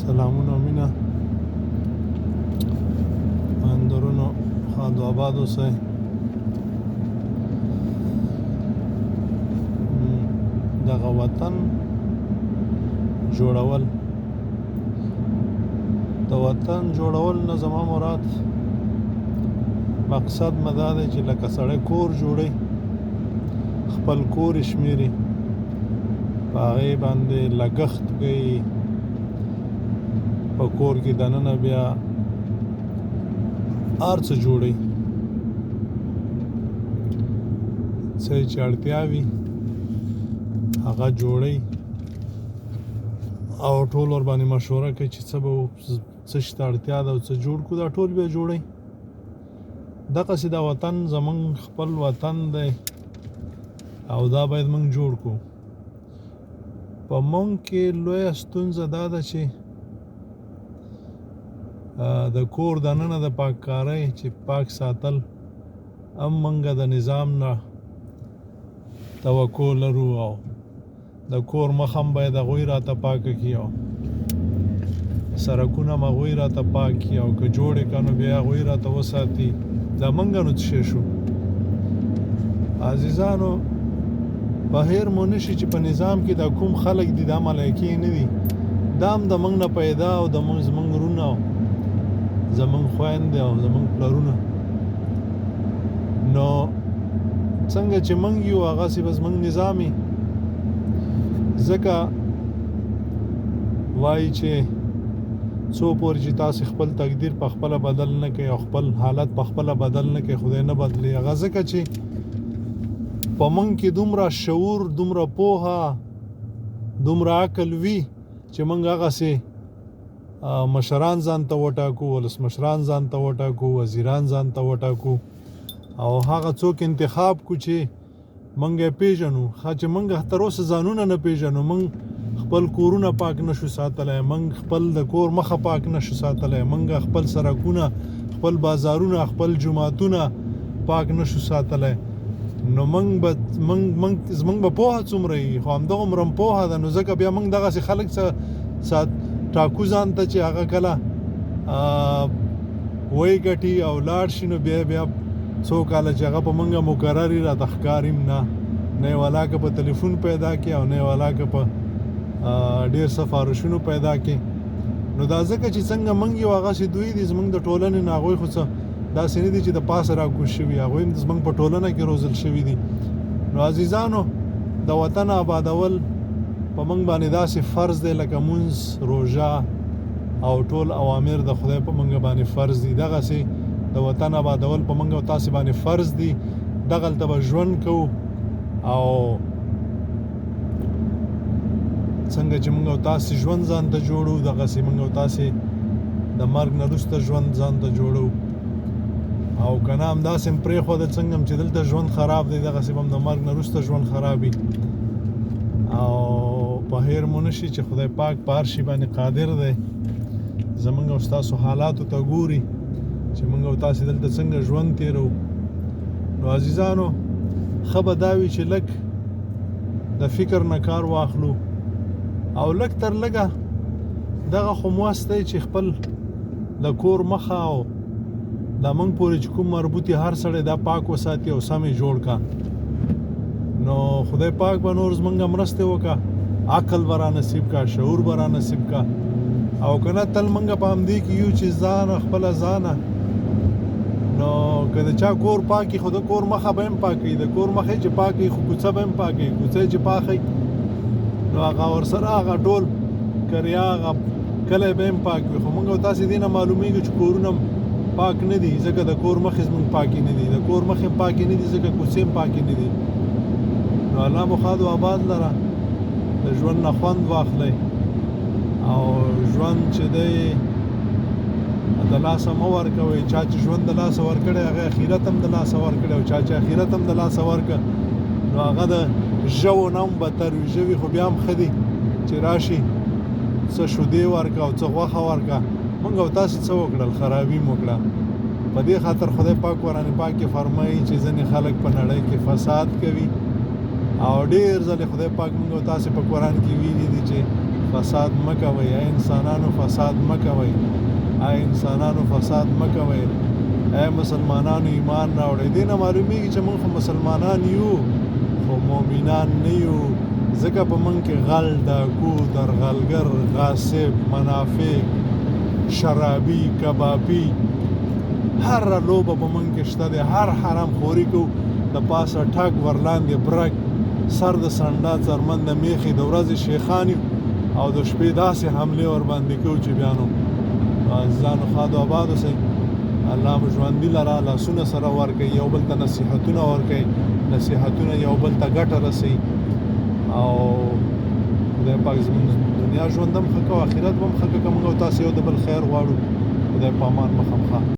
سلامونه او مینه اندرونو خالد آباد اوسئ. دغه وطن جوړول د وطن جوړول نه زما مراد مقصد مدا دی چې لکه سړی کور جوړي خپل کور شمیري په هغې باندې لګښت کوي په کور کې دننه بیا هر څه جوړي څه چې اړتیا وي هغه جوړي او ټول ور باندې مشوره کوي چې څه به څه شته اړتیا ده او څه جوړ کړو دا ټول بیا جوړي. دغسې دا وطن زمونږ خپل وطن دی او دا باید موږ جوړ کړو. په موږ کې لویه ستونزه دا ده چې د کور دننه د پاککارۍ چې پاک ساتل هم موږ د نظام نه توقع لرو او د کور مخ هم باید هغوی راته پاکه کړي او سړکونه هم هغوی راته پاک کړي او که جوړ یې کړه نو بیا هغوی راته وساتي. دا موږ نو څه شی شو عزیزانو؟ په هیر مو نشي چې په نظام کې دا کوم خلک دي دا ملایکې نه دي، دا هم د موږ نه پیدا او د موږ زموږ وروڼه او زموږ خویندې او زموږ پلرونه. نو څنګه چې موږ یو هغسې به زموږ نظامي ځکه وایي چې څو پورې چې تاسې خپل تقدیر په خپله بدل نه کوئ او خپل حالت په خپله بدل نه کوئ خدای نه بدلوي. هغه ځکه چې په موږ کې دومره شعور دومره پوهه دومره عقل وي چې موږ هغسې مشران ځان ته وټاکو، ولسمشران ځان ته وټاکو، وزیران ځان ته وټاکو او هغه څوک انتخاب کو چې موږ یې پیژنو. ښه چې موږ تر اوسه ځانونه نه پیژنو، موږ خپل کورونه پاک نشو ساتلی، موږ خپل د کور مخه پاک نشو ساتلی، موږ خپل سړکونه خپل بازارونه خپل جوماتونه پاک نشو ساتلی. نو زمونږ به پوهه څومره وي؟ خو همدغه عمره هم پوهه ده. نو ځکه بیا موږ دغسې خلک ټاکو ځان ته چې هغه کله وی ګټي او لاړ شي نو بیا څو کاله چې هغه په موږ مقرر وي راته ښکاري هم نه یې ولاکه په تلیفون پیدا کړي او نه یې ولاکه په ډېر سفارشونو پیدا کړي. نو دا ځکه چې څنګه موږ یو هغسې دوی دي زموږ د ټولنې نه هغوی خو څه داسې نه دي چې د پاسه راکوز شوي، هغوی هم زموږ په ټولنه کې روزل شوي دي. نو عزیزانو د وطن آبادول په موږ باندې داسې فرض دی لکه مونځ روژه او ټول اوامر د خدای په موږ باندې فرض دي. دغسې د وطن آبادول په موږ او تاسې باندې فرض دي. دغلته به ژوند کوو او څنګه چې موږ او تاسې ژوند ځان ته جوړو دغسې موږ او تاسې د مرګ نه وروسته ژوند ځان ته جوړو او که نه همداسې هم پرېښودل څنګه هم چې دلته ژوند خراب دی دغسې به هم د مرګ نه وروسته ژوند خراب وي. او په هیر مو نشي چې خدای پاک په هر شي باندې قادر دی. زموږ او ستاسو حالاتو ته ګوري چې موږ او تاسې دلته څنګه ژوند تېرو. نو عزیزانو ښه به دا وي چې لږ د فکر نه کار واخلو او لږ تر لږه دغه خو مواست دی چې خپل د کور مخه او دا موږ پورې چې کوم مربوط هر سړی دا پاک وساتي او سم یې جوړ کا. نو خدای پاک به نور زمونږ مرستې وکړه، عقل به را نصیب کا، شعور به را نصیب کا او که نه تل موږ په همدې کې یو چې ځانه خپله ځانه. نو که د چا کور پاکي خو د کور مخه به هم پاکوي، د کور مخه چې پاکوي خو کوڅه به هم پاکوي، کوڅه چې پاکوي نو هغه ورسره هغه ټول کریا هغه کلی به هم پاک وي. خو موږ او تاسې دې نه معلومیږي چې کورونه پاک نه دي ځکه د کور مخې زموږ پاکي نه دي، د کور مخې پاکي نه دي ځکه کوڅې هم پاکي نه دي. نو الله مو ښاد و آباد لره، د ژوند نه خوند واخلئ او ژوند چې دی د لاسه مه ورکوئ. چا چې ژوند د لاسه ورکړی هغه اخرت هم د لاسه ورکړی او چا چې اخرت هم د لاسه ورکړه نو هغه د ژوو نه هم بدتر وي. ژوي خو بیا هم ښه دي چې راشي څه شودې ورکړه او څه غوښه ورکړه. موږ او تاسې څه وکړل؟ خرابي مو وکړه. په دې خاطر خدای پاک قرآن پاک کې فرمایي چې ځینې خلک په نړۍ کې فساد کوي او ډېر ځلې خدای پاک موږ او تاسې په قرآن کې ویلي دي چې فساد مه کوئ انسانانو فساد مه کوئ انسانانو فساد مه کوئ مسلمانانو ایمان راوړئ دې نه معلومیږي چې موږ خو مسلمانان یو خو مؤمنان نه یو ځکه په موږ کې غل ډاکو درغلګر غاصب منافق شرابي کبابي هر لوبه په موږ کې شته دی هر حرام خوري کو د پاسه ټاک ورلاندې برګ سر د سنډا څرمن د میخې د ورځې شیخان او د شپې داسې حملې ور باندې کوو چې بیا نو ځانو ښاد و آباد اوسئ الله مو ژوندي لره لاسونه سره ورکوي یو بل ته نصیحتونه ورکوي نصیحتونه یو بل ته ګټه رسوي او خدای پاک زموږ دنیا ژوند هم ښه کوي آخرت هم ښه کوي که موږ او تاسې یو د بل خیر غواړو خدای په امان مخامخ